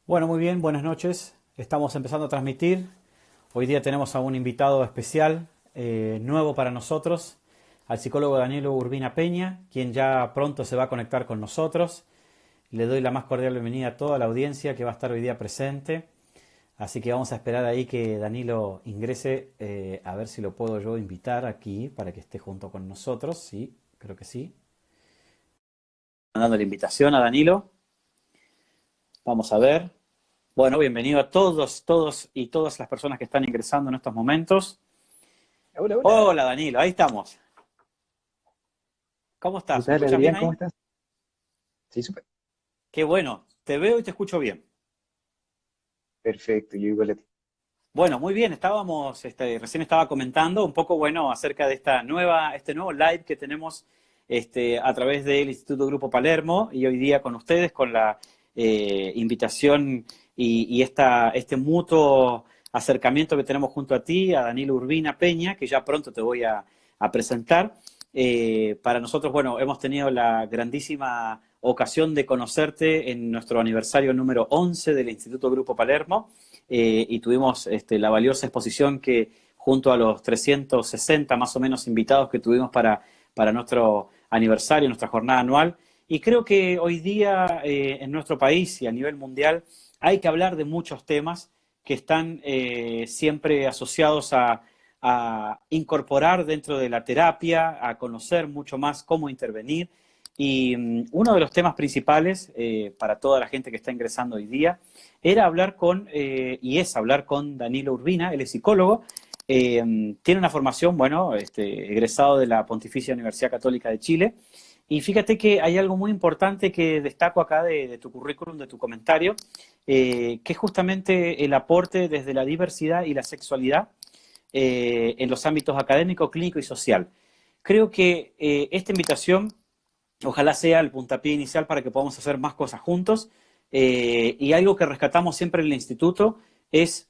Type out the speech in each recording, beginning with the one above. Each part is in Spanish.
Bueno, muy bien, buenas noches. Estamos empezando a transmitir. Hoy día tenemos a un invitado especial, nuevo para nosotros, al psicólogo Danilo Urbina Peña, quien ya pronto se va a conectar con nosotros. Le doy la más cordial bienvenida a toda la audiencia que va a estar hoy día presente. Así que vamos a esperar ahí que Danilo ingrese, a ver si lo puedo yo invitar aquí para que esté junto con nosotros. Sí, creo que sí. Dando la invitación a Danilo. Vamos a ver. Bueno, bienvenido a todos y todas las personas que están ingresando en estos momentos. Hola, hola. Hola Danilo, ahí estamos. ¿Cómo ¿Qué estás? ¿Me tal, escuchas bien Adrián? ¿Cómo ahí? estás? Sí, súper. Qué bueno, te veo y te escucho bien. Perfecto, yo igual a ti. Bueno, muy bien, recién estaba comentando un poco, bueno, acerca de este nuevo live que tenemos a través del Instituto Grupo Palermo y hoy día con ustedes, con la invitación y este mutuo acercamiento que tenemos junto a ti, a Danilo Urbina Peña, que ya pronto te voy a presentar. Para nosotros, bueno, hemos tenido la grandísima ocasión de conocerte en nuestro aniversario número 11 del Instituto Grupo Palermo y tuvimos la valiosa exposición que junto a los 360 más o menos invitados que tuvimos para nuestro aniversario, nuestra jornada anual. Y creo que hoy día en nuestro país y a nivel mundial hay que hablar de muchos temas que están siempre asociados a incorporar dentro de la terapia, a conocer mucho más cómo intervenir. Y uno de los temas principales para toda la gente que está ingresando hoy día era hablar y es hablar con Danilo Urbina, él es psicólogo, tiene una formación, bueno, egresado de la Pontificia Universidad Católica de Chile, y fíjate que hay algo muy importante que destaco acá de tu currículum, de tu comentario, que es justamente el aporte desde la diversidad y la sexualidad en los ámbitos académico, clínico y social. Creo que esta invitación ojalá sea el puntapié inicial para que podamos hacer más cosas juntos. Y algo que rescatamos siempre en el instituto es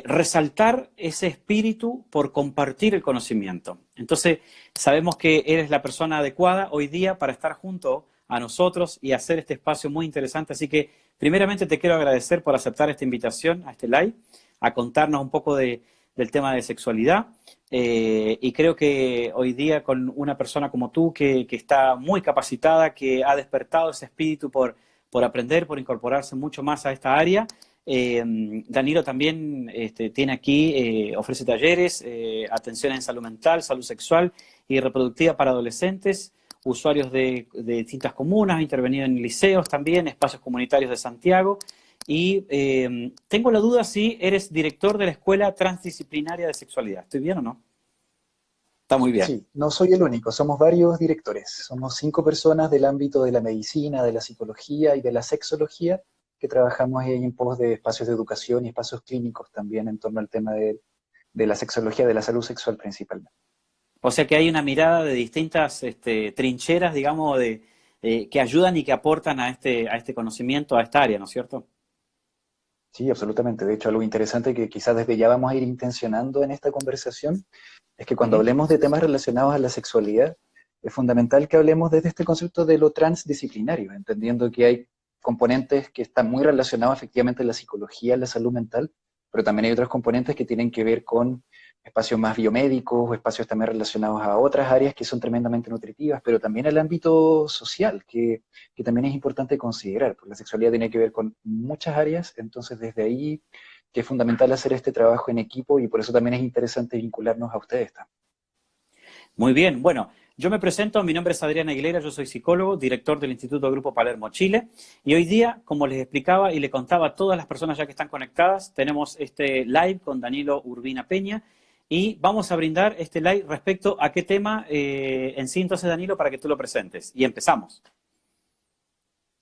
resaltar ese espíritu por compartir el conocimiento. Entonces, sabemos que eres la persona adecuada hoy día para estar junto a nosotros y hacer este espacio muy interesante. Así que, primeramente, te quiero agradecer por aceptar esta invitación a este live, a contarnos un poco del tema de sexualidad. Y creo que hoy día con una persona como tú que está muy capacitada, que ha despertado ese espíritu por aprender, por incorporarse mucho más a esta área. Danilo también tiene aquí, ofrece talleres, atención en salud mental, salud sexual y reproductiva para adolescentes, usuarios de distintas comunas, ha intervenido en liceos también, espacios comunitarios de Santiago. Y tengo la duda si eres director de la Escuela Transdisciplinaria de Sexualidad. ¿Estoy bien o no? Está muy bien. Sí, no soy el único, somos varios directores. Somos 5 personas del ámbito de la medicina, de la psicología y de la sexología que trabajamos en pos de espacios de educación y espacios clínicos también en torno al tema de la sexología, de la salud sexual principalmente. O sea que hay una mirada de distintas trincheras, digamos, que ayudan y que aportan a este conocimiento, a esta área, ¿no es cierto? Sí, absolutamente. De hecho, algo interesante que quizás desde ya vamos a ir intencionando en esta conversación es que cuando Ujú. hablemos de temas relacionados a la sexualidad, es fundamental que hablemos desde este concepto de lo transdisciplinario, entendiendo que hay componentes que están muy relacionados efectivamente a la psicología, a la salud mental, pero también hay otros componentes que tienen que ver con espacios más biomédicos o espacios también relacionados a otras áreas que son tremendamente nutritivas, pero también al ámbito social, que también es importante considerar, porque la sexualidad tiene que ver con muchas áreas, entonces desde ahí que es fundamental hacer este trabajo en equipo y por eso también es interesante vincularnos a ustedes también. Muy bien. Bueno, yo me presento, mi nombre es Adrián Aguilera, yo soy psicólogo, director del Instituto Grupo Palermo Chile. Y hoy día, como les explicaba y le contaba a todas las personas ya que están conectadas, tenemos este live con Danilo Urbina Peña y vamos a brindar este live respecto a qué tema en sí, entonces, Danilo, para que tú lo presentes. Y empezamos.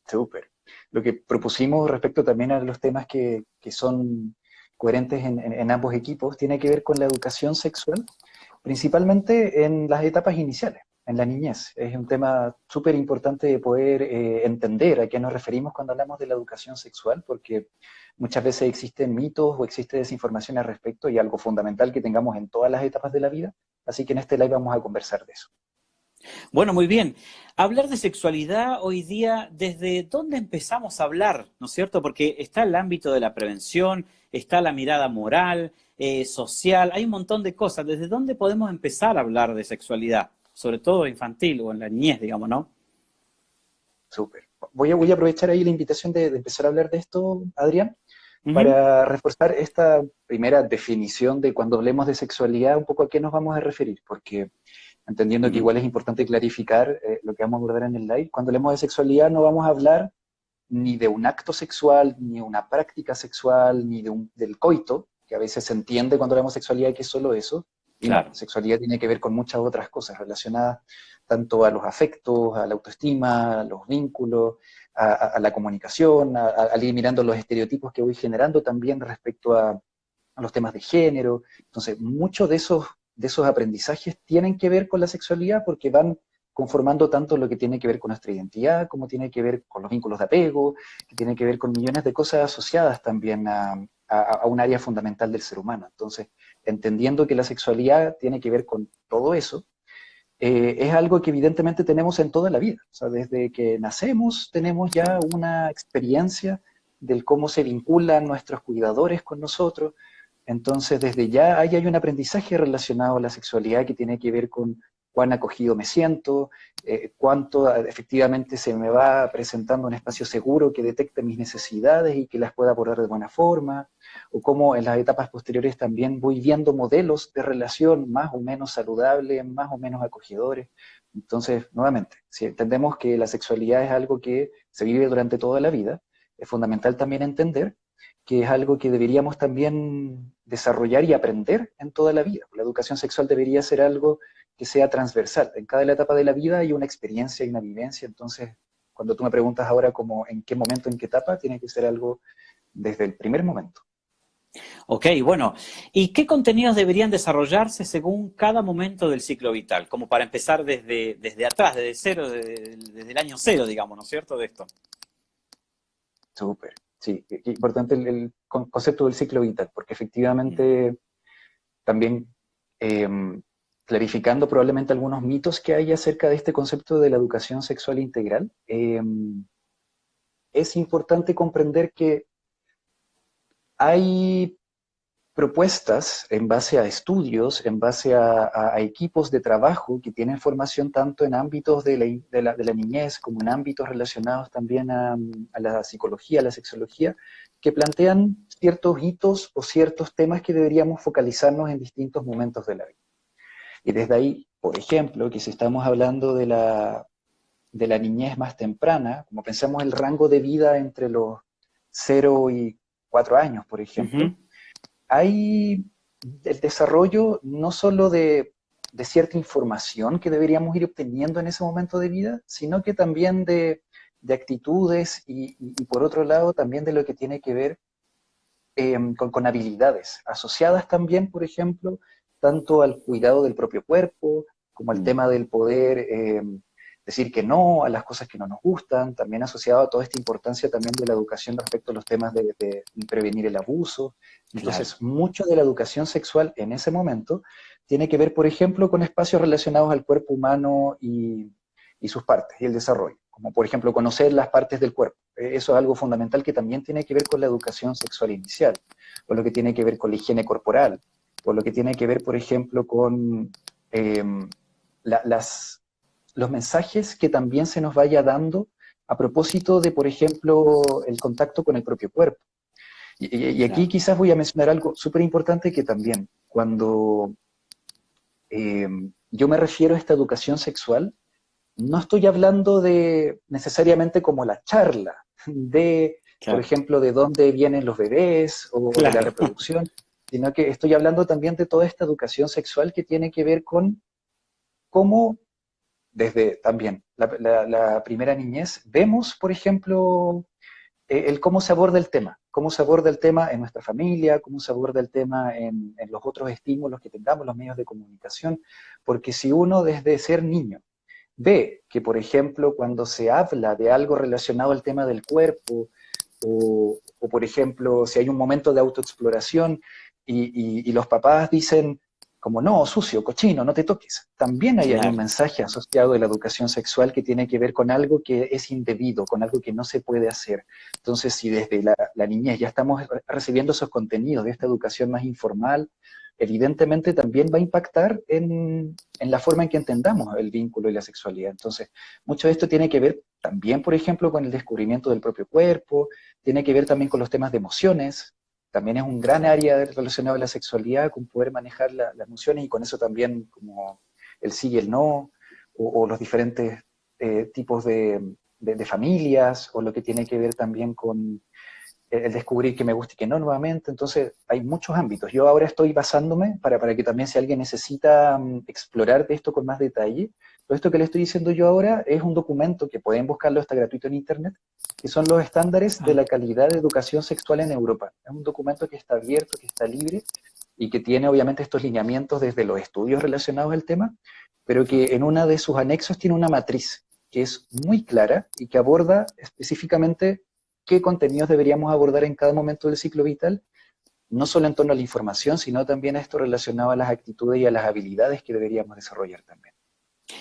Súper. Lo que propusimos respecto también a los temas que son coherentes en ambos equipos tiene que ver con la educación sexual, principalmente en las etapas iniciales, en la niñez. Es un tema súper importante de poder entender a qué nos referimos cuando hablamos de la educación sexual, porque muchas veces existen mitos o existe desinformación al respecto y algo fundamental que tengamos en todas las etapas de la vida. Así que en este live vamos a conversar de eso. Bueno, muy bien. Hablar de sexualidad hoy día, ¿desde dónde empezamos a hablar? ¿No es cierto? Porque está el ámbito de la prevención, está la mirada moral, social, hay un montón de cosas. ¿Desde dónde podemos empezar a hablar de sexualidad? Sobre todo infantil o en la niñez, digamos, ¿no? Súper. Voy a aprovechar ahí la invitación de empezar a hablar de esto, Adrián, Ujú, para reforzar esta primera definición de cuando hablemos de sexualidad, un poco a qué nos vamos a referir, porque entendiendo que ujú. igual es importante clarificar lo que vamos a abordar en el live, cuando hablemos de sexualidad no vamos a hablar ni de un acto sexual, ni una práctica sexual, ni del coito, que a veces se entiende cuando hablamos de sexualidad que es solo eso, y no, Claro. sexualidad tiene que ver con muchas otras cosas relacionadas tanto a los afectos, a la autoestima, a los vínculos, a la comunicación, al ir mirando los estereotipos que voy generando también respecto a los temas de género. Entonces, muchos de esos aprendizajes tienen que ver con la sexualidad porque van conformando tanto lo que tiene que ver con nuestra identidad, como tiene que ver con los vínculos de apego, que tiene que ver con millones de cosas asociadas también a un área fundamental del ser humano. Entonces, entendiendo que la sexualidad tiene que ver con todo eso, es algo que evidentemente tenemos en toda la vida. O sea, desde que nacemos tenemos ya una experiencia del cómo se vinculan nuestros cuidadores con nosotros. Entonces, desde ya ahí hay un aprendizaje relacionado a la sexualidad que tiene que ver con cuán acogido me siento, cuánto efectivamente se me va presentando un espacio seguro que detecte mis necesidades y que las pueda abordar de buena forma, o cómo en las etapas posteriores también voy viendo modelos de relación más o menos saludables, más o menos acogedores. Entonces, nuevamente, si entendemos que la sexualidad es algo que se vive durante toda la vida, es fundamental también entender que es algo que deberíamos también desarrollar y aprender en toda la vida. La educación sexual debería ser algo que sea transversal. En cada etapa de la vida hay una experiencia y una vivencia, entonces cuando tú me preguntas ahora como en qué momento, en qué etapa, tiene que ser algo desde el primer momento. Ok, bueno. ¿Y qué contenidos deberían desarrollarse según cada momento del ciclo vital? Como para empezar desde atrás, desde cero, desde el año cero, digamos, ¿no es cierto? De esto. Súper, sí, qué importante el concepto del ciclo vital, porque Mm. efectivamente también eh, clarificando probablemente algunos mitos que hay acerca de este concepto de la educación sexual integral, es importante comprender que hay propuestas en base a estudios, en base a equipos de trabajo que tienen formación tanto en ámbitos de la niñez como en ámbitos relacionados también a la psicología, a la sexología, que plantean ciertos hitos o ciertos temas que deberíamos focalizarnos en distintos momentos de la vida. Y desde ahí, por ejemplo, que si estamos hablando de la niñez más temprana, como pensamos el rango de vida entre los 0 y 4 años, por ejemplo, Ujú. hay el desarrollo no solo de cierta información que deberíamos ir obteniendo en ese momento de vida, sino que también de actitudes y por otro lado también de lo que tiene que ver con habilidades asociadas también, por ejemplo, tanto al cuidado del propio cuerpo, como al Mm. tema del poder decir que no a las cosas que no nos gustan, también asociado a toda esta importancia también de la educación respecto a los temas de prevenir el abuso. Claro. Entonces, mucho de la educación sexual en ese momento tiene que ver, por ejemplo, con espacios relacionados al cuerpo humano y sus partes y el desarrollo, como por ejemplo conocer las partes del cuerpo. Eso es algo fundamental que también tiene que ver con la educación sexual inicial, o lo que tiene que ver con la higiene corporal, o lo que tiene que ver, por ejemplo, con eh, las, los mensajes que también se nos vaya dando a propósito de, por ejemplo, el contacto con el propio cuerpo. Y aquí Claro. quizás voy a mencionar algo súper importante que también cuando eh, yo me refiero a esta educación sexual, no estoy hablando de necesariamente como la charla de, por Claro. ejemplo, de dónde vienen los bebés o de la Claro. reproducción, sino que estoy hablando también de toda esta educación sexual que tiene que ver con cómo, desde también la primera niñez, vemos, por ejemplo, el cómo se aborda el tema, cómo se aborda el tema en nuestra familia, cómo se aborda el tema en los otros estímulos que tengamos, los medios de comunicación, porque si uno desde ser niño ve que, por ejemplo, cuando se habla de algo relacionado al tema del cuerpo, por ejemplo, si hay un momento de autoexploración y los papás dicen como no, sucio, cochino, no te toques. También hay un Claro. mensaje asociado de la educación sexual que tiene que ver con algo que es indebido, con algo que no se puede hacer. Entonces, si desde la niñez ya estamos recibiendo esos contenidos de esta educación más informal, evidentemente también va a impactar en la forma en que entendamos el vínculo y la sexualidad. Entonces, mucho de esto tiene que ver también, por ejemplo, con el descubrimiento del propio cuerpo, tiene que ver también con los temas de emociones. También es un gran área relacionado a la sexualidad, con poder manejar las emociones y con eso también como el sí y el no, o los diferentes tipos de familias, o lo que tiene que ver también con el descubrir que me gusta y que no nuevamente. Entonces, hay muchos ámbitos. Yo ahora estoy basándome para que también si alguien necesita explorar de esto con más detalle, todo esto que le estoy diciendo yo ahora es un documento que pueden buscarlo, está gratuito en Internet, que son los estándares de Ah, la calidad de educación sexual en Europa. Es un documento que está abierto, que está libre y que tiene obviamente estos lineamientos desde los estudios relacionados al tema, pero que en una de sus anexos tiene una matriz que es muy clara y que aborda específicamente qué contenidos deberíamos abordar en cada momento del ciclo vital, no solo en torno a la información, sino también a esto relacionado a las actitudes y a las habilidades que deberíamos desarrollar también.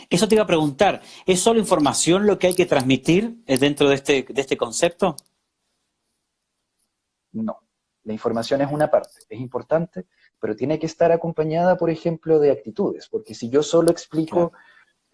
eso te iba a preguntar, ¿es solo información lo que hay que transmitir dentro de este concepto? No, la información es una parte, es importante, pero tiene que estar acompañada, por ejemplo, de actitudes, porque si yo solo explico, Claro.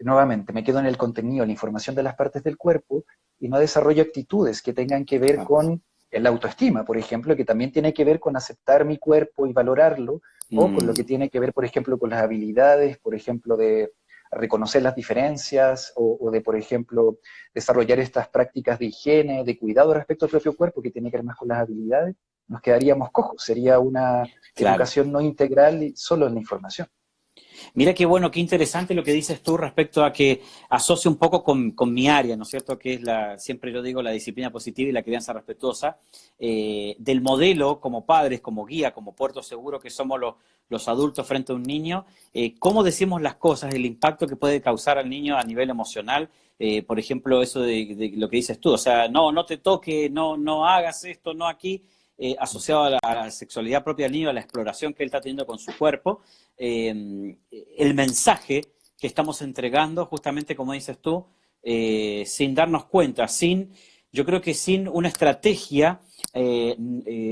nuevamente, me quedo en el contenido, la información de las partes del cuerpo, y no desarrollo actitudes que tengan que ver Claro. con la autoestima, por ejemplo, que también tiene que ver con aceptar mi cuerpo y valorarlo, o con lo que Mm, tiene que ver, por ejemplo, con las habilidades, por ejemplo, de reconocer las diferencias, o de, por ejemplo, desarrollar estas prácticas de higiene, de cuidado respecto al propio cuerpo, que tiene que ver más con las habilidades, nos quedaríamos cojos. Sería una claro. educación no integral y solo en la información. Mira qué bueno, qué interesante lo que dices tú respecto a que asocia un poco con mi área, ¿no es cierto? Que es siempre yo digo, la disciplina positiva y la crianza respetuosa, del modelo como padres, como guía, como puerto seguro que somos los adultos frente a un niño, cómo decimos las cosas, el impacto que puede causar al niño a nivel emocional, por ejemplo, eso de lo que dices tú, o sea, no, no te toque, no, no hagas esto, no aquí, asociado a la sexualidad propia del niño, a la exploración que él está teniendo con su cuerpo, el mensaje que estamos entregando, justamente como dices tú, sin darnos cuenta, yo creo que sin una estrategia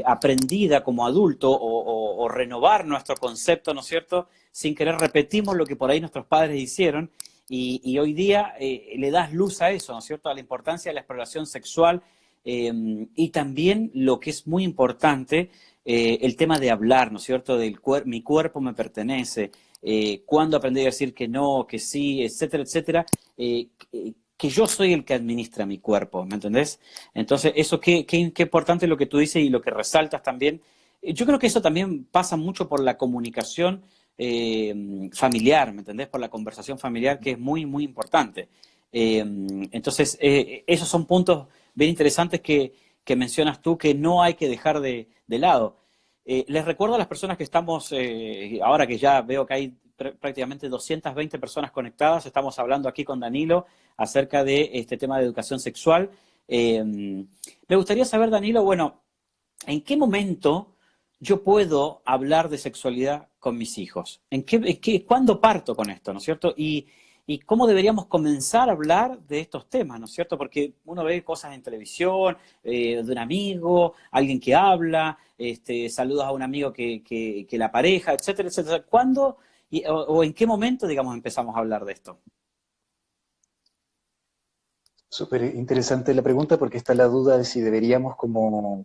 aprendida como adulto o renovar nuestro concepto, ¿no es cierto? Sin querer repetimos lo que por ahí nuestros padres hicieron y hoy día le das luz a eso, ¿no es cierto? A la importancia de la exploración sexual y también lo que es muy importante, el tema de hablar, ¿no es cierto? Mi cuerpo me pertenece, cuándo aprendí a decir que no, que sí, etcétera, etcétera, que yo soy el que administra mi cuerpo, ¿me entendés? Entonces, eso qué importante lo que tú dices y lo que resaltas también. Yo creo que eso también pasa mucho por la comunicación familiar, ¿me entendés? Por la conversación familiar, que es muy, muy importante. Entonces, esos son puntos bien interesantes que mencionas tú que no hay que dejar de lado. Les recuerdo a las personas que estamos, ahora que ya veo que hay prácticamente 220 personas conectadas, estamos hablando aquí con Danilo acerca de este tema de educación sexual. Me gustaría saber, Danilo, bueno, ¿en qué momento yo puedo hablar de sexualidad con mis hijos? ¿Cuándo parto con esto, ¿no es cierto? Y cómo deberíamos comenzar a hablar de estos temas, ¿no es cierto? Porque uno ve cosas en televisión, de un amigo, alguien que habla, saludos a un amigo que la pareja, etcétera, etcétera. ¿Cuándo o en qué momento, digamos, empezamos a hablar de esto? Súper interesante la pregunta porque está la duda de si deberíamos como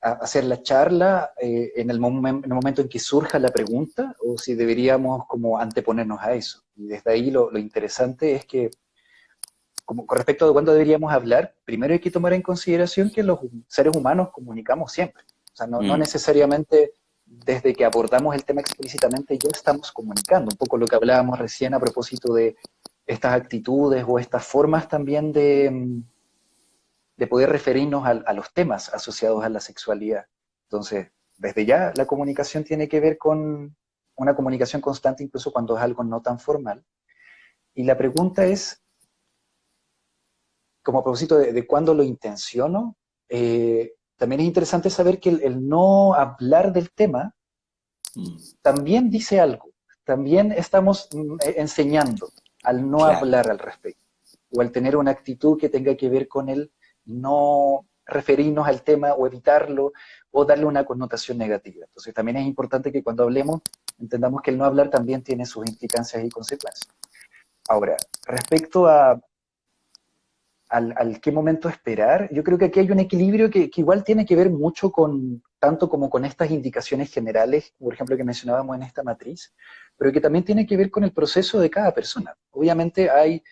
hacer la charla en el momento en que surja la pregunta o si deberíamos como anteponernos a eso. Y desde ahí lo interesante es que, como con respecto a cuándo deberíamos hablar, primero hay que tomar en consideración que los seres humanos comunicamos siempre. O sea, no Mm, necesariamente desde que abordamos el tema explícitamente ya estamos comunicando. Un poco lo que hablábamos recién a propósito de estas actitudes o estas formas también de poder referirnos a los temas asociados a la sexualidad. Entonces, desde ya la comunicación tiene que ver con una comunicación constante incluso cuando es algo no tan formal. Y la pregunta es, como a propósito de cuándo lo intenciono, también es interesante saber que el no hablar del tema mm, también dice algo. también estamos enseñando al no Claro. hablar al respecto, o al tener una actitud que tenga que ver con el no referirnos al tema o evitarlo o darle una connotación negativa. Entonces también es importante que cuando hablemos entendamos que el no hablar también tiene sus implicancias y consecuencias. Ahora, respecto al qué momento esperar, yo creo que aquí hay un equilibrio que igual tiene que ver mucho con, tanto como con estas indicaciones generales, por ejemplo, que mencionábamos en esta matriz, pero que también tiene que ver con el proceso de cada persona. Obviamente hay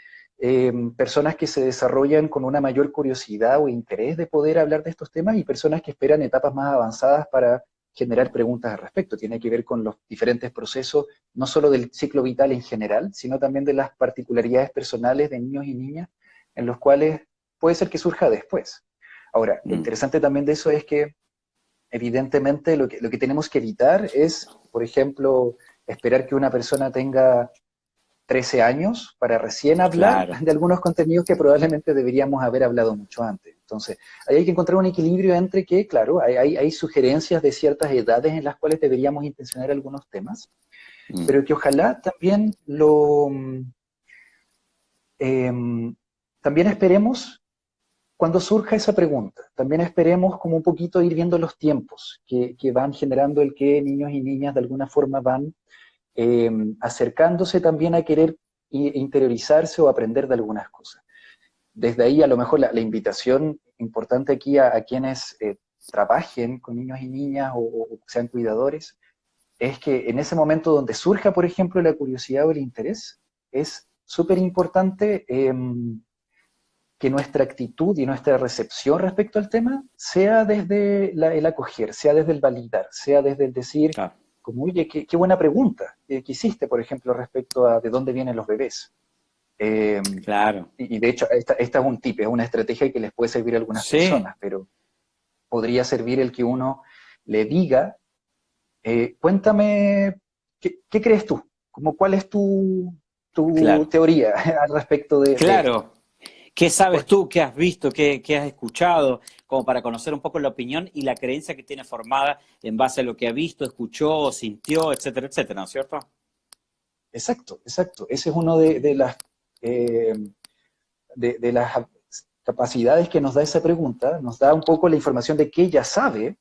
personas que se desarrollan con una mayor curiosidad o interés de poder hablar de estos temas y personas que esperan etapas más avanzadas para generar preguntas al respecto. Tiene que ver con los diferentes procesos, no solo del ciclo vital en general, sino también de las particularidades personales de niños y niñas en los cuales puede ser que surja después. Ahora, lo Mm. interesante también de eso es que evidentemente lo que tenemos que evitar es, por ejemplo, esperar que una persona tenga 13 años para recién hablar Claro. de algunos contenidos que probablemente deberíamos haber hablado mucho antes. Entonces, ahí hay que encontrar un equilibrio entre que, claro, hay sugerencias de ciertas edades en las cuales deberíamos intencionar algunos temas, Mm. pero que ojalá también eh, también esperemos cuando surja esa pregunta, también esperemos como un poquito ir viendo los tiempos que van generando el que niños y niñas de alguna forma van acercándose también a querer interiorizarse o aprender de algunas cosas. Desde ahí a lo mejor la invitación importante aquí a quienes trabajen con niños y niñas o sean cuidadores, es que en ese momento donde surja, por ejemplo, la curiosidad o el interés, es súper importante que nuestra actitud y nuestra recepción respecto al tema sea desde el acoger, sea desde el validar, sea desde el decir, Claro. como, oye, qué buena pregunta que hiciste, por ejemplo, respecto a de dónde vienen los bebés. Eh, Claro. y de hecho, esta es un tip, es una estrategia que les puede servir a algunas Sí. personas, pero podría servir el que uno le diga, cuéntame, ¿qué crees tú? Como, ¿cuál es tu Claro. teoría al respecto de esto? Claro. ¿Qué sabes Porque, tú? ¿Qué has visto? ¿Qué has escuchado? Como para conocer un poco la opinión y la creencia que tiene formada en base a lo que ha visto, escuchó, sintió, etcétera, etcétera, ¿no es cierto? exacto, exacto. Ese es uno eh, de las capacidades que nos da esa pregunta, nos da un poco la información de que ella sabe,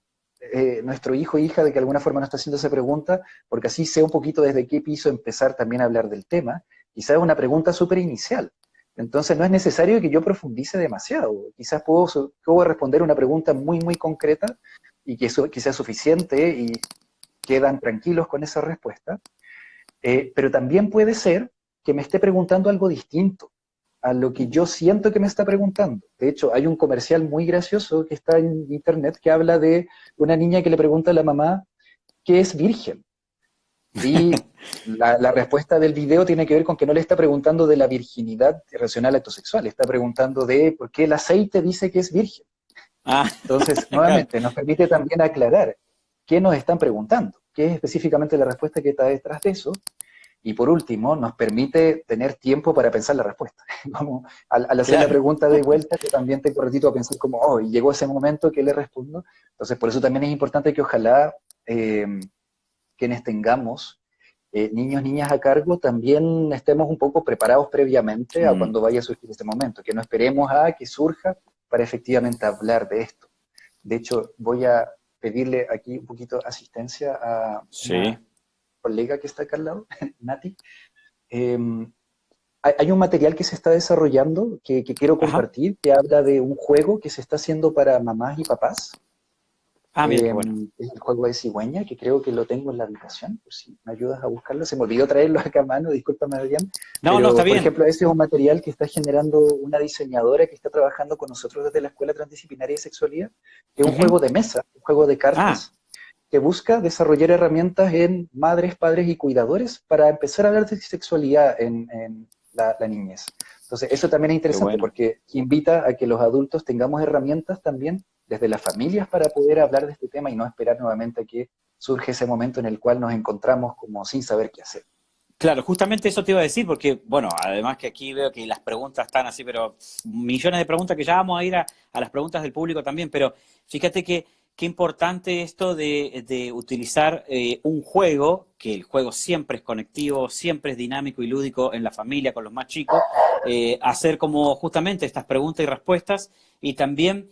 nuestro hijo o hija, de que de alguna forma nos está haciendo esa pregunta, porque así sé un poquito desde qué piso empezar también a hablar del tema. Quizás es una pregunta súper inicial. Entonces no es necesario que yo profundice demasiado. Quizás puedo responder una pregunta muy, muy concreta y que sea suficiente y quedan tranquilos con esa respuesta. Pero también puede ser que me esté preguntando algo distinto a lo que yo siento que me está preguntando. De hecho, hay un comercial muy gracioso que está en internet que habla de una niña que le pregunta a la mamá qué es virgen. Y la respuesta del video tiene que ver con que no le está preguntando de la virginidad relacional actosexual, le está preguntando de por qué el aceite dice que es virgen. Ah, Entonces, claro, nuevamente, nos permite también aclarar qué nos están preguntando, qué es específicamente la respuesta que está detrás de eso. Y por último, nos permite tener tiempo para pensar la respuesta. Como al hacer la claro. pregunta de vuelta, yo también tengo ratito a pensar como, oh, y llegó ese momento que le respondo. Entonces, por eso también es importante que ojalá eh, quienes tengamos niños, niñas a cargo, también estemos un poco preparados previamente a Mm. cuando vaya a surgir este momento, que no esperemos a que surja para efectivamente hablar de esto. De hecho, voy a pedirle aquí un poquito asistencia a Sí. una colega que está acá al lado, Nati. Eh, hay un material que se está desarrollando que quiero Ajá. compartir, que habla de un juego que se está haciendo para mamás y papás. Ah, mira qué Eh, bueno. es el juego de cigüeña, que creo que lo tengo en la habitación, por si me ayudas a buscarlo. Se me olvidó traerlo acá a mano, discúlpame, Adrián. No, no, está Pero, por bien. ejemplo, ese es un material que está generando una diseñadora que está trabajando con nosotros desde la Escuela Transdisciplinaria de Sexualidad, que es un Ujú. juego de mesa, un juego de Ah, cartas, que busca desarrollar herramientas en madres, padres y cuidadores para empezar a hablar de sexualidad en la niñez. Entonces, eso también es qué interesante bueno. porque invita a que los adultos tengamos herramientas también desde las familias para poder hablar de este tema y no esperar nuevamente a que surge ese momento en el cual nos encontramos como sin saber qué hacer. Claro, justamente eso te iba a decir, porque, bueno, además que aquí veo que las preguntas están así, pero millones de preguntas que ya vamos a ir a las preguntas del público también, pero fíjate que qué importante esto de utilizar un juego, que el juego siempre es conectivo, siempre es dinámico y lúdico en la familia, con los más chicos, hacer como justamente estas preguntas y respuestas y también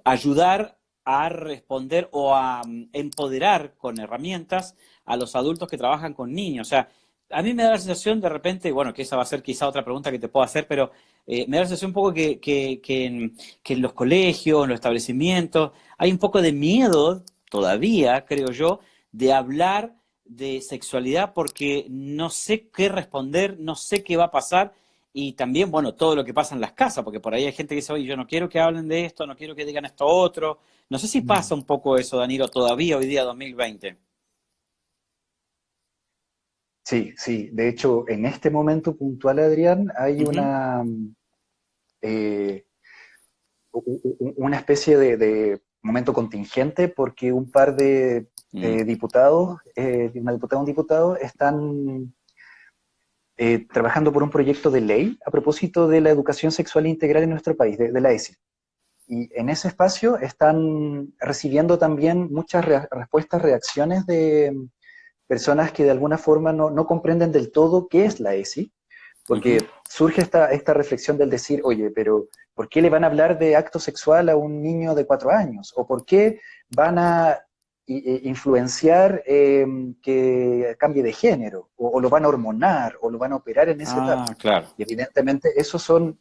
ayudar a responder o a empoderar con herramientas a los adultos que trabajan con niños. O sea, a mí me da la sensación de repente, bueno, que esa va a ser quizá otra pregunta que te puedo hacer, pero me da la sensación un poco que en los colegios, en los establecimientos, hay un poco de miedo todavía, creo yo, de hablar de sexualidad porque no sé qué responder, no sé qué va a pasar y también, bueno, todo lo que pasa en las casas, porque por ahí hay gente que dice, oye, yo no quiero que hablen de esto, no quiero que digan esto otro. No sé si pasa Mm. un poco eso, Danilo, todavía hoy día 2020. Sí, sí. De hecho, en este momento puntual, Adrián, hay Ujú, eh, una especie de momento contingente porque un par de mm, diputados, una diputada y un diputado, están trabajando por un proyecto de ley a propósito de la educación sexual integral en nuestro país, de la ESI. Y en ese espacio están recibiendo también muchas respuestas, reacciones de personas que de alguna forma no comprenden del todo qué es la ESI, ujú. porque surge esta reflexión del decir, oye, pero ¿por qué le van a hablar de acto sexual a un niño de 4 años? ¿O por qué van a influenciar que cambie de género? O lo van a hormonar? ¿O lo van a operar en esa etapa? Ah, claro. Y evidentemente eso son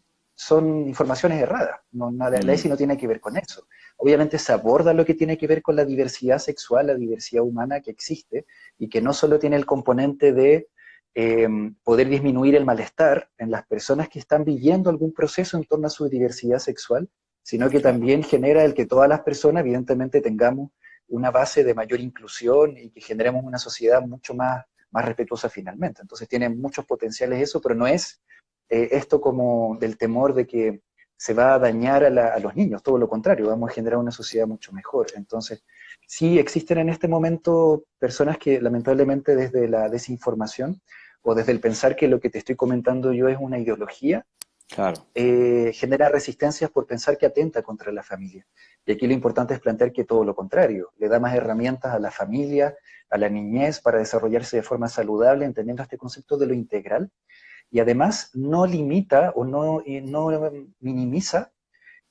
informaciones erradas. La Mm, ESI no tiene que ver con eso. Obviamente se aborda lo que tiene que ver con la diversidad sexual, la diversidad humana que existe, y que no solo tiene el componente de eh, poder disminuir el malestar en las personas que están viviendo algún proceso en torno a su diversidad sexual, sino que claro. también genera el que todas las personas evidentemente tengamos una base de mayor inclusión y que generemos una sociedad mucho más respetuosa finalmente. Entonces tiene muchos potenciales eso, pero no es esto como del temor de que se va a dañar a los niños, todo lo contrario, vamos a generar una sociedad mucho mejor. Entonces, sí existen en este momento personas que lamentablemente desde la desinformación o desde el pensar que lo que te estoy comentando yo es una ideología, Claro. genera resistencias por pensar que atenta contra la familia. Y aquí lo importante es plantear que todo lo contrario, le da más herramientas a la familia, a la niñez para desarrollarse de forma saludable, entendiendo este concepto de lo integral, y además no limita o no minimiza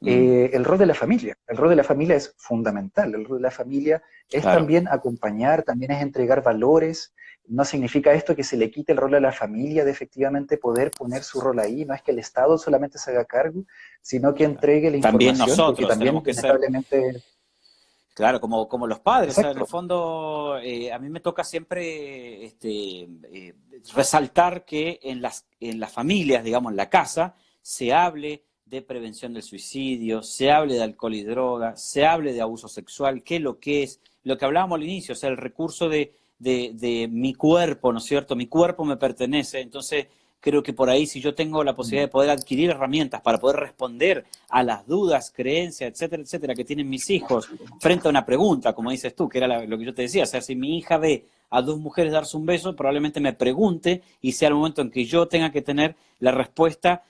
Mm, el rol de la familia. El rol de la familia es fundamental. El rol de la familia es claro. también acompañar, también es entregar valores. No significa esto que se le quite el rol a la familia de efectivamente poder poner su rol ahí. No es que el Estado solamente se haga cargo, sino que Claro. entregue la También información, porque nosotros también tenemos que ser, lamentablemente, claro, como los padres. O sea, en el exacto. fondo, a mí me toca siempre resaltar que en las familias, digamos, en la casa, se hable de prevención del suicidio, se hable de alcohol y droga, se hable de abuso sexual, qué es lo que es, lo que hablábamos al inicio, o sea, el recurso de mi cuerpo, ¿no es cierto? Mi cuerpo me pertenece, entonces creo que por ahí si yo tengo la posibilidad Mm. de poder adquirir herramientas para poder responder a las dudas, creencias, etcétera, etcétera, que tienen mis hijos frente a una pregunta, como dices tú, que era lo que yo te decía, o sea, si mi hija ve a dos mujeres darse un beso, probablemente me pregunte y sea el momento en que yo tenga que tener la respuesta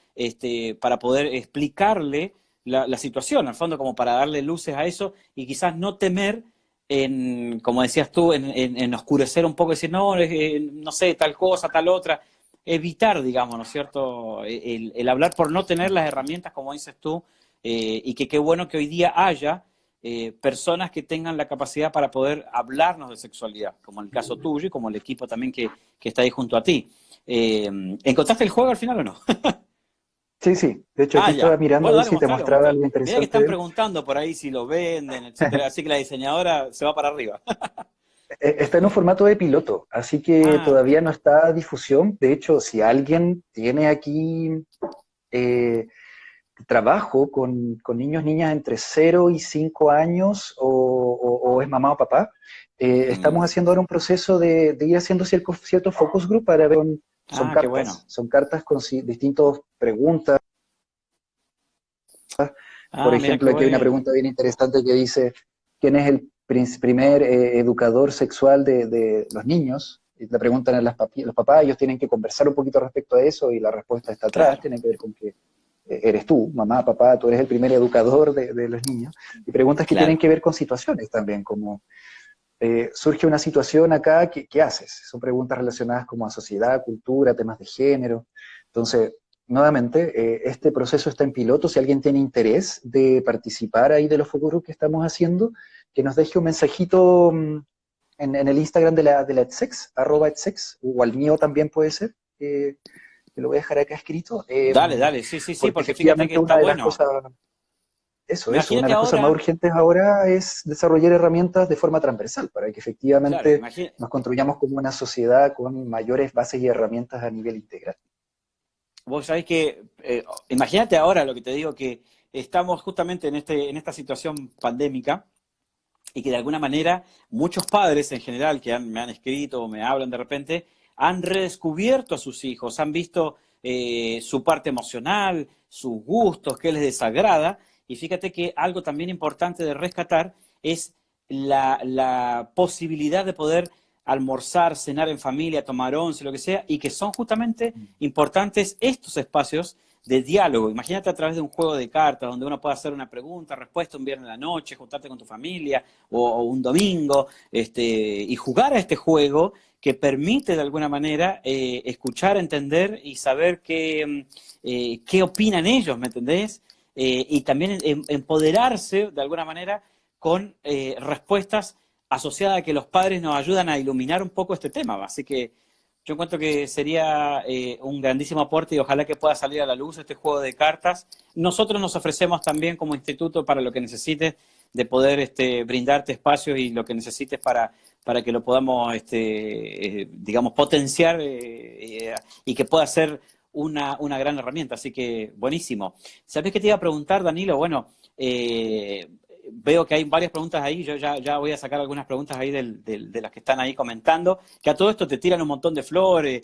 para poder explicarle la situación, al fondo como para darle luces a eso y quizás no temer en, como decías tú, en oscurecer un poco y decir, no, no sé, tal cosa, tal otra, evitar, digamos, ¿no es cierto?, el hablar por no tener las herramientas, como dices tú, y que qué bueno que hoy día haya personas que tengan la capacidad para poder hablarnos de sexualidad, como en el caso tuyo y como el equipo también que está ahí junto a ti. ¿Encontraste el juego al final o no? Sí, sí. De hecho, Ah, aquí estaba ya. mirando a Bueno, ver dale, si te mostralo, mostraba mostralo. algo Mira que interesante están de él. preguntando por ahí si lo venden, etcétera. Así que la diseñadora se va para arriba. Está en un formato de piloto, así que Ah, ok. todavía no está a difusión. De hecho, si alguien tiene aquí eh, trabajo con niños, niñas entre 0 y 5 años o es mamá o papá, Mm. estamos haciendo ahora un proceso de ir haciendo ciertos focus group para ver, Ah, qué bueno. son cartas con distintas preguntas. Por Ah, mira qué ejemplo, aquí hay una bueno. pregunta bien interesante que dice, ¿quién es el primer educador sexual de los niños? Y le preguntan a los papás, ellos tienen que conversar un poquito respecto a eso y la respuesta está atrás, Claro. tiene que ver con que eres tú, mamá, papá, tú eres el primer educador de los niños, y preguntas que tienen Claro. que ver con situaciones también, como surge una situación acá, ¿qué haces? Son preguntas relacionadas como a sociedad, cultura, temas de género. Entonces, nuevamente, este proceso está en piloto. Si alguien tiene interés de participar ahí de los focus group que estamos haciendo, que nos deje un mensajito en el Instagram de la EdSex, @EdSex, o al mío también puede ser, que lo voy a dejar acá escrito, Dale, dale, sí, sí, sí, porque porque fíjate que efectivamente está una de las bueno. cosas, eso, una de Imagínate las cosas más ahora, urgentes ahora es desarrollar herramientas de forma transversal para que claro, efectivamente nos construyamos como una sociedad con mayores bases y herramientas a nivel integral. vos sabés que, imagínate ahora lo que te digo, que estamos justamente en esta situación pandémica y que de alguna manera muchos padres en general que me han escrito o me hablan de repente, han redescubierto a sus hijos, han visto su parte emocional, sus gustos, qué les desagrada, y fíjate que algo también importante de rescatar es la posibilidad de poder almorzar, cenar en familia, tomar once, lo que sea, y que son justamente importantes estos espacios de diálogo. Imagínate a través de un juego de cartas donde uno puede hacer una pregunta, respuesta un viernes en la noche, juntarte con tu familia o un domingo, y jugar a este juego que permite de alguna manera escuchar, entender y saber qué opinan ellos, ¿me entendés? Y también empoderarse de alguna manera con respuestas asociadas a que los padres nos ayudan a iluminar un poco este tema. Así que yo encuentro que sería un grandísimo aporte y ojalá que pueda salir a la luz este juego de cartas. Nosotros nos ofrecemos también como instituto para lo que necesites, de poder brindarte espacios y lo que necesites para que lo podamos, digamos, potenciar y que pueda ser una gran herramienta. Así que buenísimo. ¿Sabés qué te iba a preguntar, Danilo? Bueno, veo que hay varias preguntas ahí, yo ya voy a sacar algunas preguntas ahí de las que están ahí comentando, que a todo esto te tiran un montón de flores,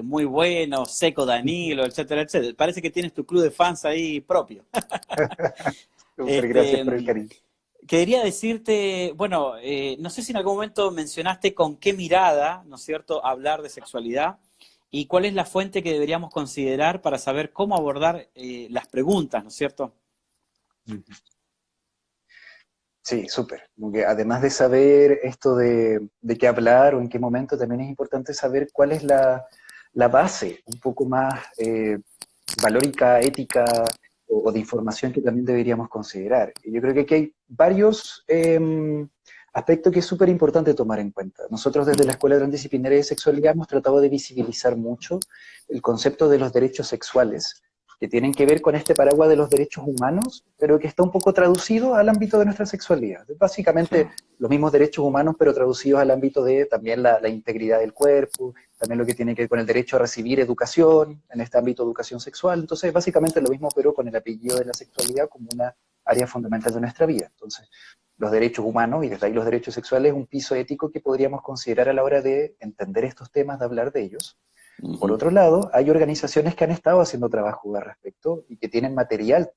muy bueno, seco Danilo, etcétera, etcétera. Parece que tienes tu club de fans ahí propio. Súper, gracias Este, por el cariño. quería decirte, bueno, no sé si en algún momento mencionaste con qué mirada, ¿no es cierto?, hablar de sexualidad y cuál es la fuente que deberíamos considerar para saber cómo abordar las preguntas, ¿no es cierto? Sí, súper. Como que además de saber esto de qué hablar o en qué momento, también es importante saber cuál es la base un poco más valórica, ética o de información que también deberíamos considerar. Y yo creo que aquí hay varios aspectos que es súper importante tomar en cuenta. Nosotros desde la Escuela Transdisciplinaria de Sexualidad hemos tratado de visibilizar mucho el concepto de los derechos sexuales, que tienen que ver con este paraguas de los derechos humanos, pero que está un poco traducido al ámbito de nuestra sexualidad. Básicamente Claro. los mismos derechos humanos, pero traducidos al ámbito de también la integridad del cuerpo, también lo que tiene que ver con el derecho a recibir educación, en este ámbito educación sexual. Entonces, básicamente lo mismo, pero con el apellido de la sexualidad como una área fundamental de nuestra vida. Entonces, los derechos humanos y desde ahí los derechos sexuales es un piso ético que podríamos considerar a la hora de entender estos temas, de hablar de ellos. Por Ujú. otro lado, hay organizaciones que han estado haciendo trabajo al respecto y que tienen material,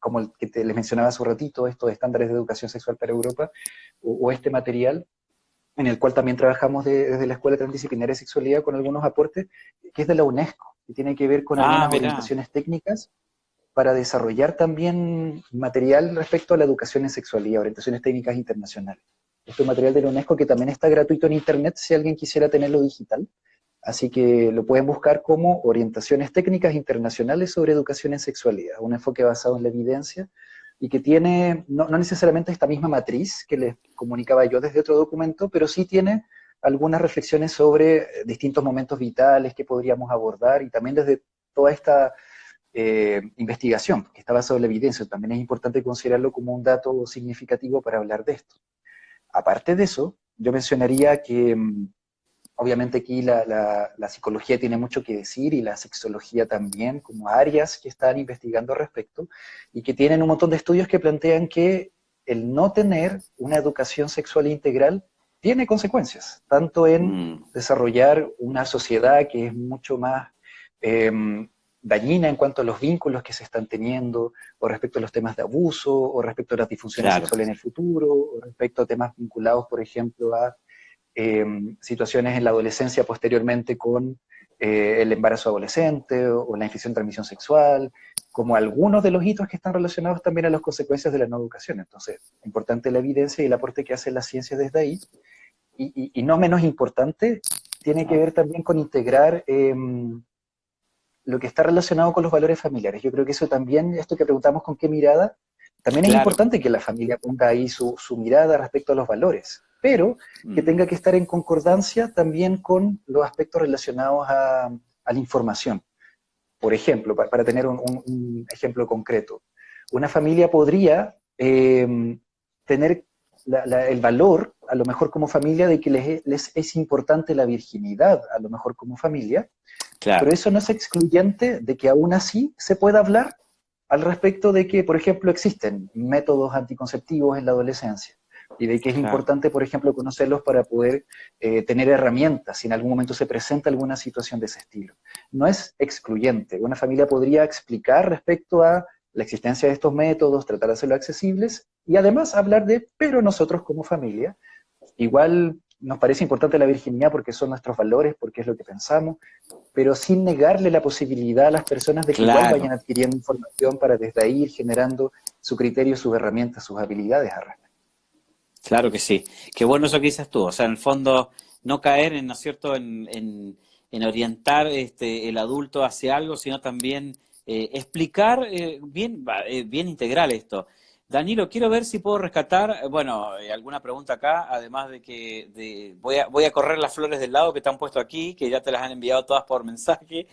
como el que les mencionaba hace un ratito, estos estándares de educación sexual para Europa, o este material en el cual también trabajamos desde la Escuela Transdisciplinaria de Sexualidad con algunos aportes, que es de la UNESCO, que tiene que ver con Ah, algunas mirá. orientaciones técnicas para desarrollar también material respecto a la educación en sexualidad, orientaciones técnicas internacionales. Este material de la UNESCO que también está gratuito en Internet si alguien quisiera tenerlo digital. Así que lo pueden buscar como Orientaciones Técnicas Internacionales sobre Educación en Sexualidad, un enfoque basado en la evidencia y que tiene no necesariamente esta misma matriz que les comunicaba yo desde otro documento, pero sí tiene algunas reflexiones sobre distintos momentos vitales que podríamos abordar y también desde toda esta investigación, que está basada en la evidencia. También es importante considerarlo como un dato significativo para hablar de esto. Aparte de eso, yo mencionaría que obviamente aquí la psicología tiene mucho que decir y la sexología también, como áreas que están investigando al respecto y que tienen un montón de estudios que plantean que el no tener una educación sexual integral tiene consecuencias, tanto en Mm, desarrollar una sociedad que es mucho más eh, dañina en cuanto a los vínculos que se están teniendo, o respecto a los temas de abuso, o respecto a las disfunciones claro. sexuales en el futuro, o respecto a temas vinculados, por ejemplo, a situaciones en la adolescencia posteriormente con el embarazo adolescente o la infección de transmisión sexual. como algunos de los hitos que están relacionados también a las consecuencias de la no educación. Entonces, importante la evidencia y el aporte que hace la ciencia desde ahí, y no menos importante, tiene que ver también con integrar lo que está relacionado con los valores familiares. Yo creo que eso también, esto que preguntamos con qué mirada, también es Claro. importante que la familia ponga ahí su mirada respecto a los valores, pero que Mm. tenga que estar en concordancia también con los aspectos relacionados a la información. Por ejemplo, para tener un ejemplo concreto, una familia podría tener el valor, a lo mejor como familia, de que les es importante la virginidad, a lo mejor como familia, pero Claro. eso no es excluyente de que aún así se pueda hablar al respecto de que, por ejemplo, existen métodos anticonceptivos en la adolescencia y de que es Claro. importante, por ejemplo, conocerlos para poder tener herramientas si en algún momento se presenta alguna situación de ese estilo. No es excluyente. Una familia podría explicar respecto a la existencia de estos métodos, tratar de hacerlos accesibles y además hablar de, pero nosotros como familia, igual nos parece importante la virginidad porque son nuestros valores, porque es lo que pensamos, pero sin negarle la posibilidad a las personas de que igual Claro. vayan adquiriendo información para desde ahí ir generando su criterio, sus herramientas, sus habilidades al respecto. Claro que sí. Qué bueno eso que dices tú. O sea, en el fondo, no caer en, ¿no es cierto?, en orientar el adulto hacia algo, sino también explicar bien integral esto. Danilo, quiero ver si puedo rescatar, bueno, alguna pregunta acá, además de que voy a correr las flores del lado que te han puesto aquí, que ya te las han enviado todas por mensaje.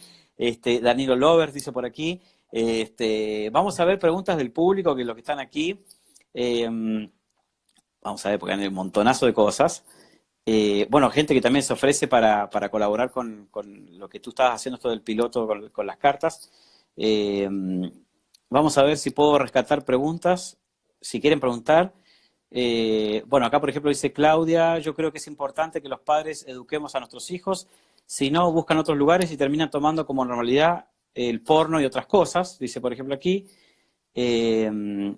Danilo Lovers dice por aquí. Vamos a ver preguntas del público, que los que están aquí. Eh, Vamos a ver, porque hay un montonazo de cosas. Bueno, gente que también se ofrece para colaborar con lo que tú estabas haciendo, esto del piloto con las cartas. Eh, Vamos a ver si puedo rescatar preguntas, si quieren preguntar. Bueno, acá por ejemplo dice Claudia, yo creo que es importante que los padres eduquemos a nuestros hijos, si no buscan otros lugares y terminan tomando como normalidad el porno y otras cosas, dice por ejemplo aquí. Eh,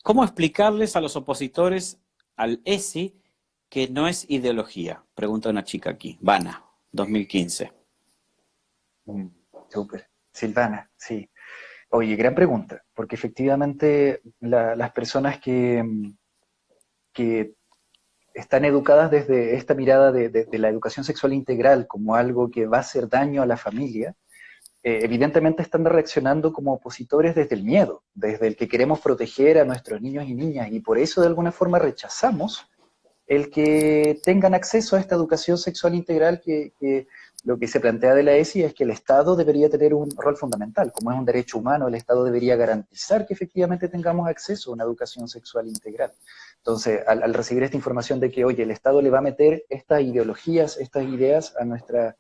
¿Cómo explicarles a los opositores al ESI que no es ideología? Pregunta una chica aquí. Vana, 2015. Mm, súper. Silvana, sí. Oye, gran pregunta, porque efectivamente las personas que están educadas desde esta mirada de la educación sexual integral como algo que va a hacer daño a la familia, evidentemente están reaccionando como opositores desde el miedo, desde el que queremos proteger a nuestros niños y niñas, y por eso de alguna forma rechazamos el que tengan acceso a esta educación sexual integral que lo que se plantea de la ESI es que el Estado debería tener un rol fundamental. Como es un derecho humano, el Estado debería garantizar que efectivamente tengamos acceso a una educación sexual integral. Entonces, al recibir esta información de que, oye, el Estado le va a meter estas ideologías, estas ideas a nuestros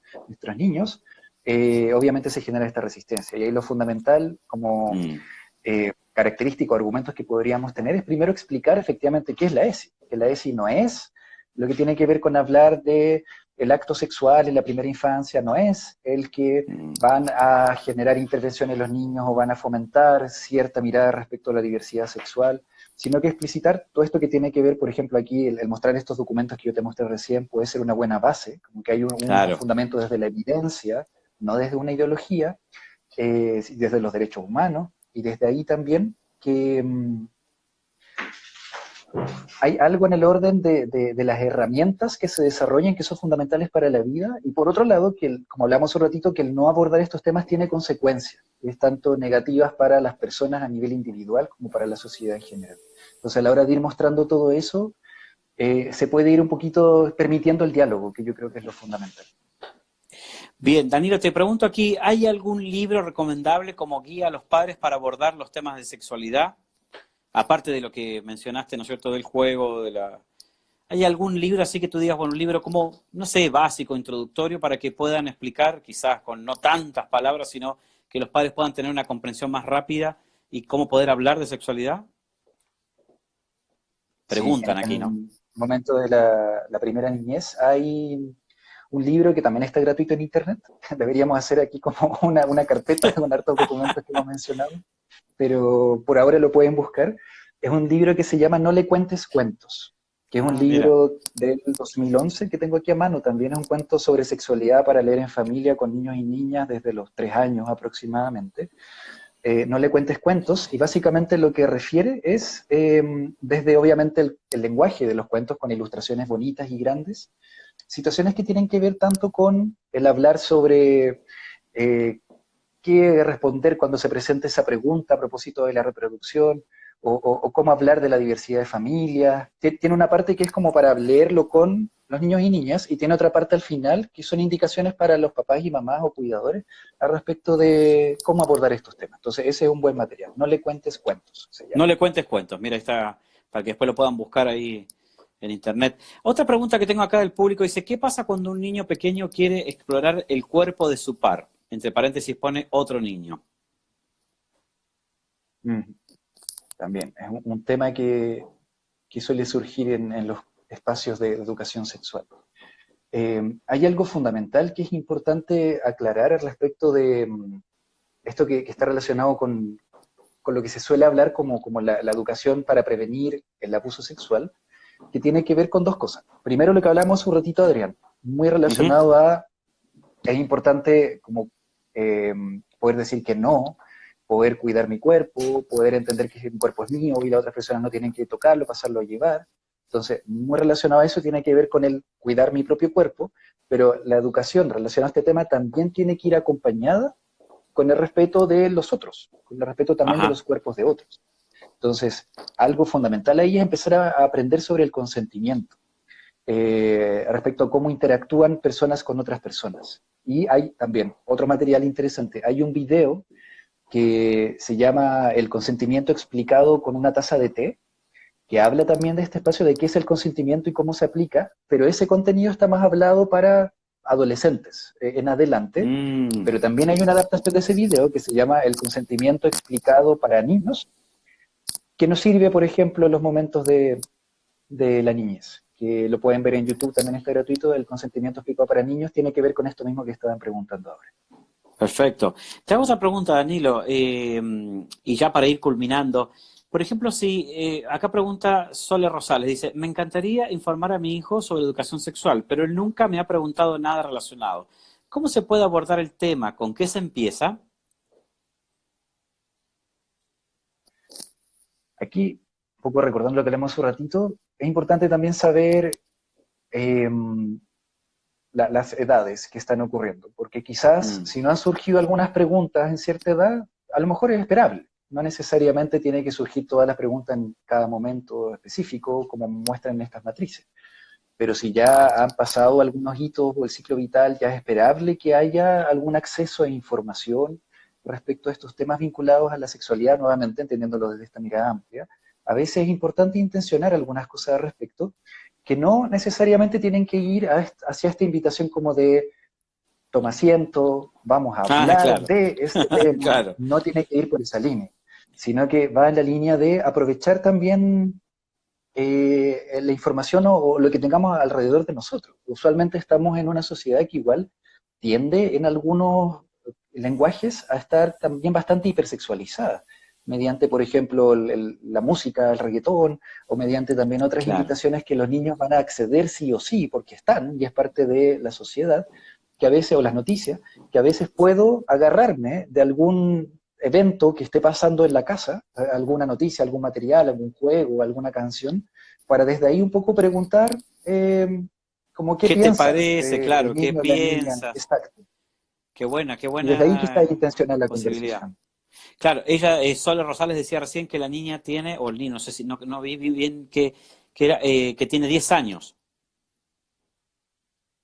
niños, obviamente se genera esta resistencia. Y ahí lo fundamental, como Mm, característico, argumentos que podríamos tener, es primero explicar efectivamente qué es la ESI. Que la ESI no es lo que tiene que ver con hablar de el acto sexual en la primera infancia, no es el que mm, van a generar intervención en los niños o van a fomentar cierta mirada respecto a la diversidad sexual, sino que explicitar todo esto que tiene que ver, por ejemplo, aquí, el mostrar estos documentos que yo te mostré recién puede ser una buena base, como que hay un claro. fundamento desde la evidencia, no desde una ideología, desde los derechos humanos, y desde ahí también que hay algo en el orden de las herramientas que se desarrollan que son fundamentales para la vida, y por otro lado, que como hablamos un ratito, que el no abordar estos temas tiene consecuencias, es tanto negativas para las personas a nivel individual como para la sociedad en general. Entonces, a la hora de ir mostrando todo eso, se puede ir un poquito permitiendo el diálogo, que yo creo que es lo fundamental. Bien, Danilo, te pregunto aquí, ¿hay algún libro recomendable como guía a los padres para abordar los temas de sexualidad? Aparte de lo que mencionaste, ¿no es cierto?, del juego, de la... ¿Hay algún libro así que tú digas, bueno, un libro como, no sé, básico, introductorio, para que puedan explicar, quizás con no tantas palabras, sino que los padres puedan tener una comprensión más rápida y cómo poder hablar de sexualidad? Sí, Preguntan en aquí, ¿no? el momento de la primera niñez hay un libro que también está gratuito en internet. Deberíamos hacer aquí como una carpeta con hartos documentos que hemos mencionado, pero por ahora lo pueden buscar. Es un libro que se llama No le cuentes cuentos, que es un Ah, mira. libro del 2011 que tengo aquí a mano. También es un cuento sobre sexualidad para leer en familia con niños y niñas desde los 3 años aproximadamente. no le cuentes cuentos, y básicamente lo que refiere es, desde obviamente el lenguaje de los cuentos con ilustraciones bonitas y grandes, situaciones que tienen que ver tanto con el hablar sobre qué responder cuando se presenta esa pregunta a propósito de la reproducción, o cómo hablar de la diversidad de familias. Tiene una parte que es como para leerlo con los niños y niñas, y tiene otra parte al final que son indicaciones para los papás y mamás o cuidadores al respecto de cómo abordar estos temas. Entonces ese es un buen material. No le cuentes cuentos, se No llama. le cuentes cuentos, mira, ahí está, para que después lo puedan buscar ahí en internet. Otra pregunta que tengo acá del público dice, ¿qué pasa cuando un niño pequeño quiere explorar el cuerpo de su par? Entre paréntesis pone otro niño. Mm, también es un tema que suele surgir en los espacios de educación sexual. Hay algo fundamental que es importante aclarar al respecto de esto que está relacionado con lo que se suele hablar como la educación para prevenir el abuso sexual, que tiene que ver con dos cosas. Primero, lo que hablamos un ratito, Adrián, muy Ujú. relacionado a, es importante como poder decir que no, poder cuidar mi cuerpo, poder entender que mi cuerpo es mío y las otras personas no tienen que tocarlo, pasarlo a llevar. Entonces, muy relacionado a eso tiene que ver con el cuidar mi propio cuerpo, pero la educación relacionada a este tema también tiene que ir acompañada con el respeto de los otros, con el respeto también de Ajá, los cuerpos de otros. Entonces, algo fundamental ahí es empezar a aprender sobre el consentimiento, respecto a cómo interactúan personas con otras personas. Y hay también otro material interesante. Hay un video que se llama El consentimiento explicado con una taza de té, que habla también de este espacio de qué es el consentimiento y cómo se aplica, pero ese contenido está más hablado para adolescentes en adelante, mm, pero también hay una adaptación de ese video que se llama El consentimiento explicado para niños, que nos sirve, por ejemplo, en los momentos de la niñez, que lo pueden ver en YouTube, también está gratuito. El consentimiento explicado para niños tiene que ver con esto mismo que estaban preguntando ahora. perfecto. Te hago otra pregunta, Danilo, y ya para ir culminando. Por ejemplo, si acá pregunta Sole Rosales, dice, me encantaría informar a mi hijo sobre educación sexual, pero él nunca me ha preguntado nada relacionado. ¿Cómo se puede abordar el tema? ¿Con qué se empieza? Aquí, un poco recordando lo que leímos hace un ratito, es importante también saber eh, las edades que están ocurriendo, porque quizás Mm, si no han surgido algunas preguntas en cierta edad, a lo mejor es esperable. No necesariamente tiene que surgir todas las preguntas en cada momento específico, como muestran estas matrices. Pero si ya han pasado algunos hitos o el ciclo vital, ya es esperable que haya algún acceso a información respecto a estos temas vinculados a la sexualidad, nuevamente entendiéndolo desde esta mirada amplia. A veces es importante intencionar algunas cosas al respecto, que no necesariamente tienen que ir hacia esta invitación como de toma asiento, vamos a ah, hablar claro, de este tema, claro, no tiene que ir por esa línea, sino que va en la línea de aprovechar también la información o lo que tengamos alrededor de nosotros. Usualmente estamos en una sociedad que igual tiende en algunos lenguajes a estar también bastante hipersexualizada, mediante, por ejemplo, la música, el reggaetón, o mediante también otras claro. invitaciones que los niños van a acceder sí o sí, porque están y es parte de la sociedad, que a veces, o las noticias, que a veces puedo agarrarme de algún evento que esté pasando en la casa, alguna noticia, algún material, algún juego, alguna canción, para desde ahí un poco preguntar como qué ¿Qué te piensa parece? el Claro, ¿qué niño o la niña, piensas? exacto. Qué Y desde ahí quizá buena intencionar la posibilidad. conversación. Claro, ella, Sole Rosales decía recién que la niña tiene, o el niño, no sé si, no vi bien que tiene 10 años.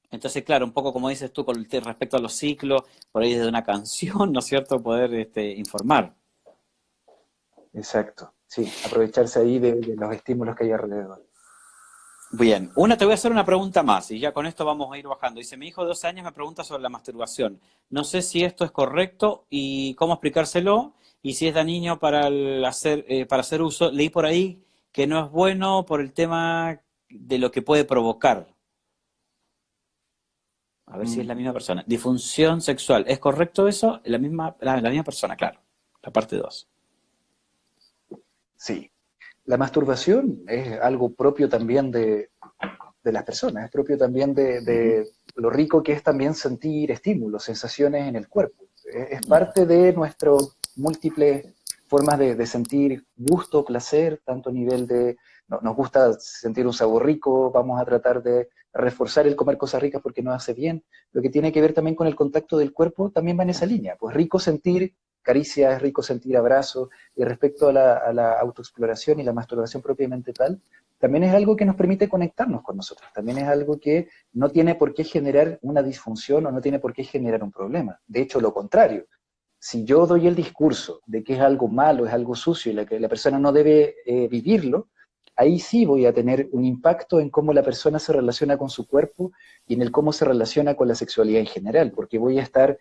Entonces, claro, un poco como dices tú con respecto a los ciclos, por ahí desde una canción, ¿no es cierto?, poder informar. Exacto, sí, aprovecharse ahí de los estímulos que hay alrededor. Bien, te voy a hacer una pregunta más y ya con esto vamos a ir bajando. Dice, mi hijo de 12 años me pregunta sobre la masturbación. No sé si esto es correcto y cómo explicárselo y si es dañino para hacer uso. Leí por ahí que no es bueno por el tema de lo que puede provocar. A ver si es la Mm, misma persona. Disfunción sexual. ¿Es correcto eso? La misma persona, claro. La parte 2. sí, la masturbación es algo propio también de las personas, es propio también de lo rico que es también sentir estímulos, sensaciones en el cuerpo. Es parte de nuestras múltiples formas de sentir gusto, placer, tanto a nivel de, nos gusta sentir un sabor rico, vamos a tratar de reforzar el comer cosas ricas porque nos hace bien. Lo que tiene que ver también con el contacto del cuerpo también va en esa línea. Pues rico sentir caricias, es rico sentir abrazos, y respecto a la autoexploración y la masturbación propiamente tal, también es algo que nos permite conectarnos con nosotros, también es algo que no tiene por qué generar una disfunción o no tiene por qué generar un problema. De hecho, lo contrario. Si yo doy el discurso de que es algo malo, es algo sucio y que la persona no debe vivirlo, ahí sí voy a tener un impacto en cómo la persona se relaciona con su cuerpo y en el cómo se relaciona con la sexualidad en general, porque voy a estar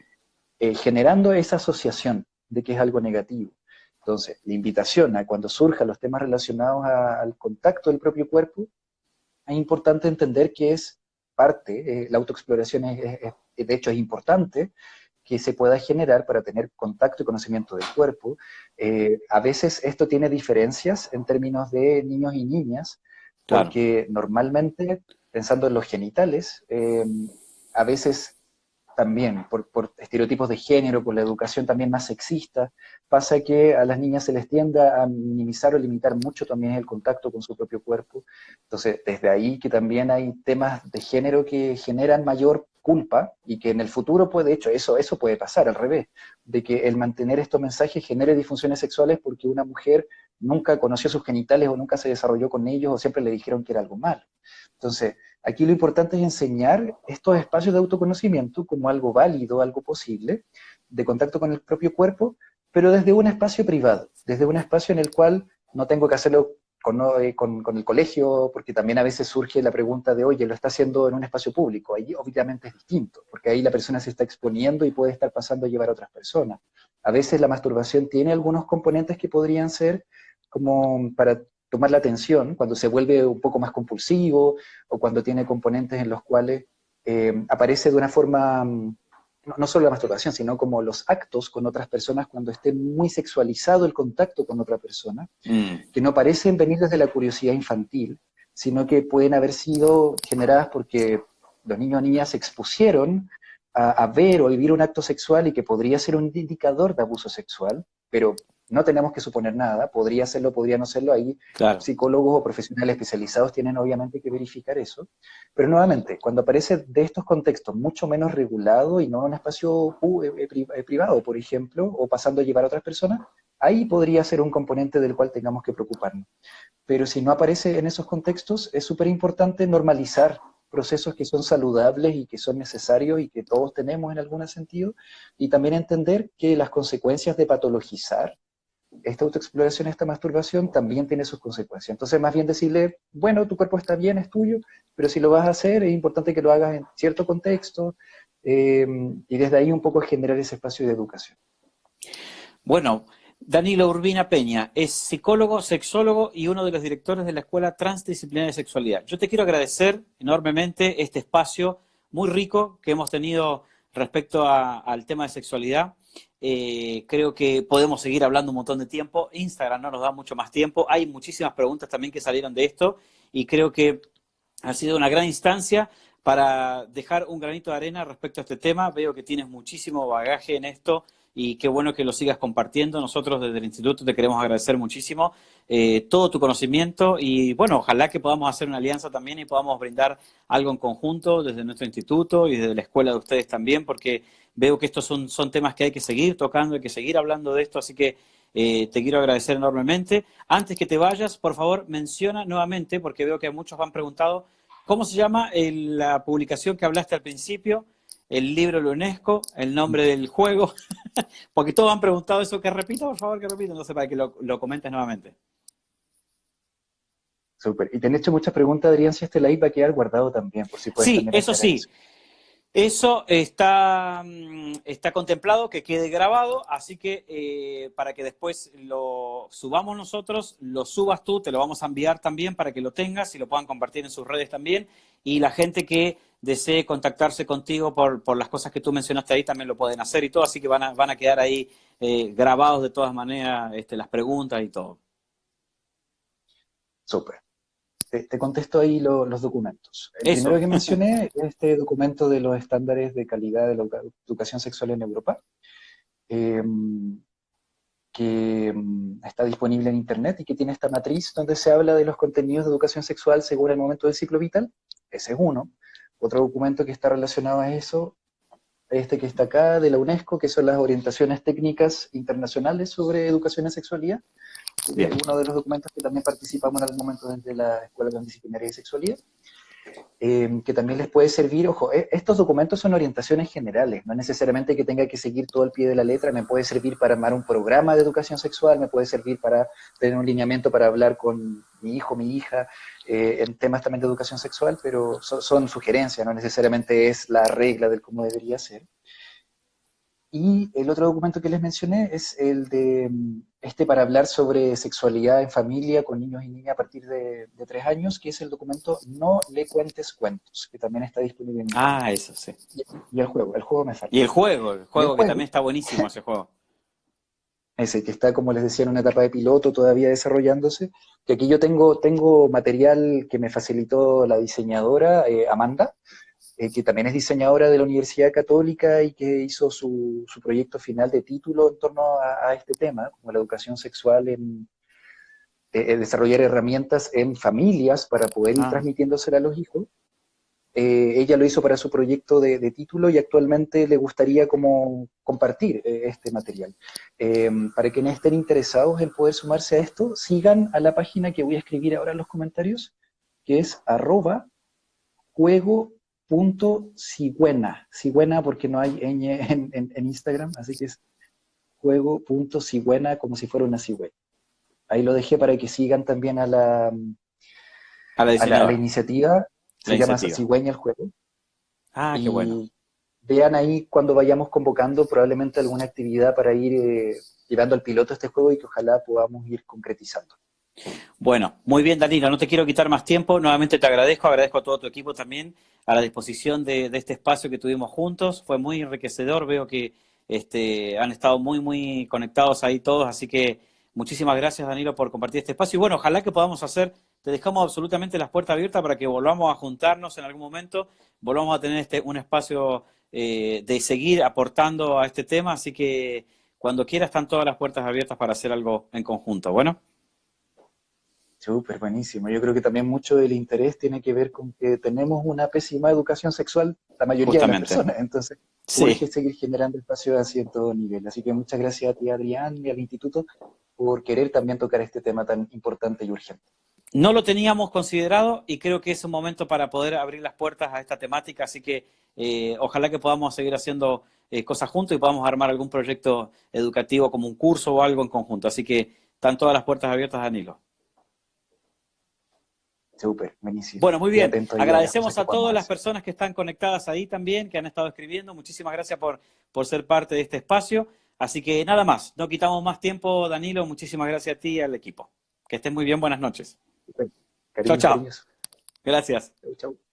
generando esa asociación de que es algo negativo. Entonces, la invitación a cuando surjan los temas relacionados al contacto del propio cuerpo, es importante entender que es parte, la autoexploración de hecho es importante, que se pueda generar para tener contacto y conocimiento del cuerpo. A veces esto tiene diferencias en términos de niños y niñas, Claro. porque normalmente, pensando en los genitales, a veces también por estereotipos de género, por la educación también más sexista, pasa que a las niñas se les tiende a minimizar o limitar mucho también el contacto con su propio cuerpo. Entonces, desde ahí que también hay temas de género que generan mayor culpa y que en el futuro puede, de hecho, eso puede pasar al revés, de que el mantener estos mensajes genere disfunciones sexuales porque una mujer nunca conoció sus genitales o nunca se desarrolló con ellos o siempre le dijeron que era algo malo. Entonces, aquí lo importante es enseñar estos espacios de autoconocimiento como algo válido, algo posible, de contacto con el propio cuerpo, pero desde un espacio privado, desde un espacio en el cual no tengo que hacerlo con el colegio, porque también a veces surge la pregunta de, oye, lo está haciendo en un espacio público. Ahí obviamente es distinto, porque ahí la persona se está exponiendo y puede estar pasando a llevar a otras personas. A veces la masturbación tiene algunos componentes que podrían ser como para tomar la atención, cuando se vuelve un poco más compulsivo o cuando tiene componentes en los cuales aparece de una forma, no solo la masturbación, sino como los actos con otras personas cuando esté muy sexualizado el contacto con otra persona, que no parecen venir desde la curiosidad infantil, sino que pueden haber sido generadas porque los niños o niñas se expusieron a ver o a vivir un acto sexual y que podría ser un indicador de abuso sexual, pero no tenemos que suponer nada, podría serlo, podría no serlo, ahí Claro. psicólogos o profesionales especializados tienen obviamente que verificar eso, pero nuevamente, cuando aparece de estos contextos mucho menos regulado y no en un espacio privado, por ejemplo, o pasando a llevar a otras personas, ahí podría ser un componente del cual tengamos que preocuparnos. Pero si no aparece en esos contextos, es súper importante normalizar procesos que son saludables y que son necesarios y que todos tenemos en algún sentido, y también entender que las consecuencias de patologizar esta autoexploración, esta masturbación, también tiene sus consecuencias. Entonces, más bien decirle, bueno, tu cuerpo está bien, es tuyo, pero si lo vas a hacer, es importante que lo hagas en cierto contexto, y desde ahí un poco generar ese espacio de educación. Bueno, Danilo Urbina Peña es psicólogo, sexólogo y uno de los directores de la Escuela Transdisciplinaria de Sexualidad. Yo te quiero agradecer enormemente este espacio muy rico que hemos tenido respecto al tema de sexualidad. Creo que podemos seguir hablando un montón de tiempo. Instagram no nos da mucho más tiempo. Hay muchísimas preguntas también que salieron de esto y creo que ha sido una gran instancia para dejar un granito de arena respecto a este tema. Veo que tienes muchísimo bagaje en esto y qué bueno que lo sigas compartiendo. Nosotros desde el Instituto te queremos agradecer muchísimo todo tu conocimiento y bueno, ojalá que podamos hacer una alianza también y podamos brindar algo en conjunto desde nuestro instituto y desde la escuela de ustedes también, porque veo que estos son temas que hay que seguir tocando, hay que seguir hablando de esto, así que te quiero agradecer enormemente. Antes que te vayas, por favor, menciona nuevamente, porque veo que muchos han preguntado, ¿cómo se llama la publicación que hablaste al principio? El libro de la UNESCO, el nombre del juego, porque todos han preguntado eso. Que repita, por favor, que repita, no sé, para que lo comentes nuevamente. Súper. Y te han hecho muchas preguntas, Adrián, si este live va a quedar guardado también, por si puedes Sí, también eso aclarar sí. eso. Eso está contemplado que quede grabado, así que para que después lo subamos nosotros, lo subas tú, te lo vamos a enviar también para que lo tengas y lo puedan compartir en sus redes también. Y la gente que desee contactarse contigo por las cosas que tú mencionaste ahí también lo pueden hacer y todo, así que van a quedar ahí grabados de todas maneras las preguntas y todo. Súper. Te contesto ahí los documentos. El primero Eso, que mencioné es este documento de los estándares de calidad de la educación sexual en Europa. eh, que está disponible en Internet y que tiene esta matriz donde se habla de los contenidos de educación sexual según el momento del ciclo vital. Ese es uno. Otro documento que está relacionado a eso, este que está acá, de la UNESCO, que son las orientaciones técnicas internacionales sobre educación y sexualidad. Bien. Uno de los documentos que también participamos en algún momento desde la Escuela Transdisciplinaria de Sexualidad. Que también les puede servir, ojo, estos documentos son orientaciones generales, no necesariamente que tenga que seguir todo el pie de la letra, me puede servir para armar un programa de educación sexual, me puede servir para tener un lineamiento para hablar con mi hijo, mi hija, en temas también de educación sexual, pero son sugerencias, no necesariamente es la regla del cómo debería ser. Y el otro documento que les mencioné es el de para hablar sobre sexualidad en familia con niños y niñas a partir de 3 años, que es el documento No le cuentes cuentos, que también está disponible en Internet. Ah, eso, sí. Y el juego me falta. Y el Y el juego que juego, también está buenísimo ese juego. ese que está, como les decía, en una etapa de piloto todavía desarrollándose, que aquí yo tengo material que me facilitó la diseñadora Amanda, que también es diseñadora de la Universidad Católica y que hizo su proyecto final de título en torno a este tema, como la educación sexual desarrollar herramientas en familias para poder ir Ah, transmitiéndosela a los hijos. Ella lo hizo para su proyecto de título y actualmente le gustaría como compartir este material. Para quienes estén interesados en poder sumarse a esto, sigan a la página que voy a escribir ahora en los comentarios, que es @juego.sigüena. Sigüena porque no hay ñ en Instagram, así que es juego.sigüena como si fuera una cigüeña. Ahí lo dejé para que sigan también a la a la a la diseñadora, iniciativa, la se llama iniciativa. Cigüeña el juego, Ah, qué bueno. y vean ahí cuando vayamos convocando probablemente alguna actividad para ir llevando al piloto este juego y que ojalá podamos ir concretizando. Bueno, muy bien, Danilo, no te quiero quitar más tiempo. Nuevamente te agradezco a todo tu equipo también, a la disposición de este espacio que tuvimos juntos. Fue muy enriquecedor, veo que han estado muy conectados ahí todos, así que muchísimas gracias, Danilo, por compartir este espacio. Y bueno, ojalá que podamos hacer, te dejamos absolutamente las puertas abiertas para que volvamos a juntarnos en algún momento, volvamos a tener un espacio de seguir aportando a este tema, así que cuando quieras están todas las puertas abiertas para hacer algo en conjunto. Bueno. Súper, buenísimo. Yo creo que también mucho del interés tiene que ver con que tenemos una pésima educación sexual, la mayoría de las Justamente. personas. Entonces, urge Sí, seguir generando espacios así en todo nivel. Así que muchas gracias a ti, Adrián, y al instituto por querer también tocar este tema tan importante y urgente. no lo teníamos considerado y creo que es un momento para poder abrir las puertas a esta temática, así que ojalá que podamos seguir haciendo cosas juntos y podamos armar algún proyecto educativo como un curso o algo en conjunto. Así que están todas las puertas abiertas, Danilo. Súper, buenísimo. Bueno, muy Y bien. atento ahí a las cosas Agradecemos que a podamos todas las hacer. personas que están conectadas ahí también, que han estado escribiendo. Muchísimas gracias por ser parte de este espacio. Así que nada más, no quitamos más tiempo, Danilo. Muchísimas gracias a ti y al equipo. Que estén muy bien, buenas noches. Súper. Chao, Cariños, chao. cariños. Gracias. Chau, chau.